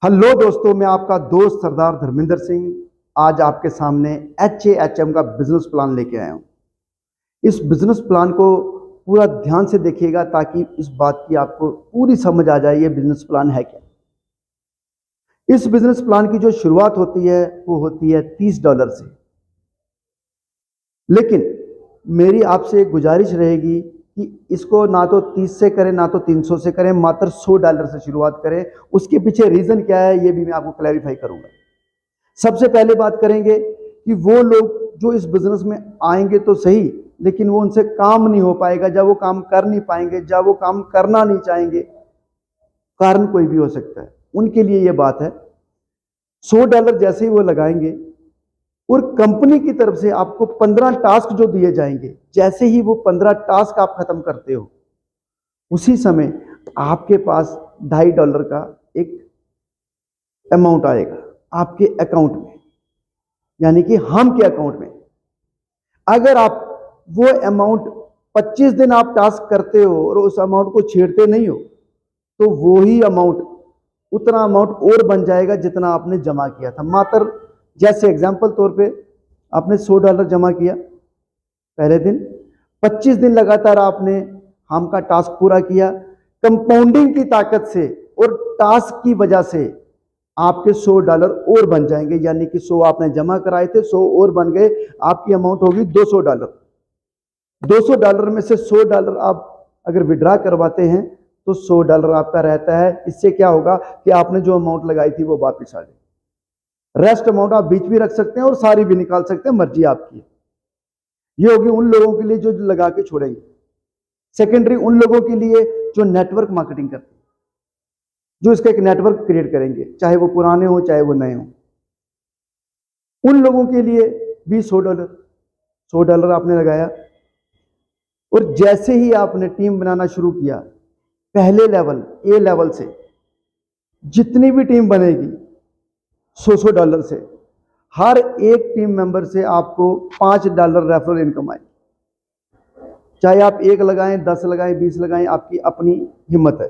Hello दोस्तों, मैं आपका दोस्त सरदार धर्मेंद्र सिंह आज आपके सामने HAHM का बिजनेस प्लान लेके आया हूँ। इस बिजनेस प्लान को पूरा ध्यान से देखिएगा ताकि इस बात की आपको पूरी समझ आ जाए ये बिजनेस प्लान है क्या। इस बिजनेस प्लान की जो शुरुआत होती है वो होती है $30 से, लेकिन मेरी आपसे एक गुजारिश रहेगी कि इसको ना तो 30 से करें ना तो 300 से करें, मात्र $100 से शुरुआत करें। उसके पीछे रीजन क्या है ये भी मैं आपको क्लैरिफाई करूंगा। सबसे पहले बात करेंगे कि वो लोग जो इस बिजनेस में आएंगे तो सही, लेकिन वो उनसे काम नहीं हो पाएगा, जब वो काम कर नहीं पाएंगे, जब वो काम करना नहीं चाहेंगे, कारण कोई भी हो सकता है, उनके लिए ये बात है। $100 जैसे ही वो लगाएंगे और कंपनी की तरफ से आपको 15 टास्क जो दिए जाएंगे, जैसे ही वो 15 टास्क आप खत्म करते हो उसी समय आपके पास $2.5 का एक अमाउंट आएगा आपके अकाउंट में, यानी कि हम के अकाउंट में। अगर आप वो अमाउंट 25 दिन आप टास्क करते हो और उस अमाउंट को छेड़ते नहीं हो तो वो ही अमाउंट उतना अमाउंट और बन जाएगा जितना आपने जमा किया था। मात्र जैसे एग्जांपल तौर पे आपने $100 जमा किया पहले दिन, 25 दिन लगातार आपने हम का टास्क पूरा किया, कंपाउंडिंग की ताकत से और टास्क की वजह से आपके $100 और बन जाएंगे, यानी कि 100 आपने जमा कराए थे, 100 और बन गए, आपकी अमाउंट होगी $200। $200 में से $100 आप अगर विड्रा करवाते हैं तो $100 आपका रहता है। इससे क्या होगा कि आपने जो अमाउंट लगाई थी वो वापस आ गई। रेस्ट अमाउंट आप बीच भी रख सकते हैं और सारी भी निकाल सकते हैं, मर्जी आपकी। ये होगी उन लोगों के लिए जो लगा के छोड़ेंगे। सेकेंडरी उन लोगों के लिए जो नेटवर्क मार्केटिंग करते हैं, जो इसका एक नेटवर्क क्रिएट करेंगे, चाहे वो पुराने हो चाहे वो नए हो, उन लोगों के लिए भी $100 आपने लगाया। और जैसे ही आपने टीम बनाना शुरू किया, पहले लेवल A लेवल से जितनी भी टीम बनेगी $100 से, हर एक टीम मेंबर से आपको $5 रेफरल इनकम आए। चाहे आप 1 लगाएं, 10 लगाएं, 20 लगाएं, आपकी अपनी हिम्मत है।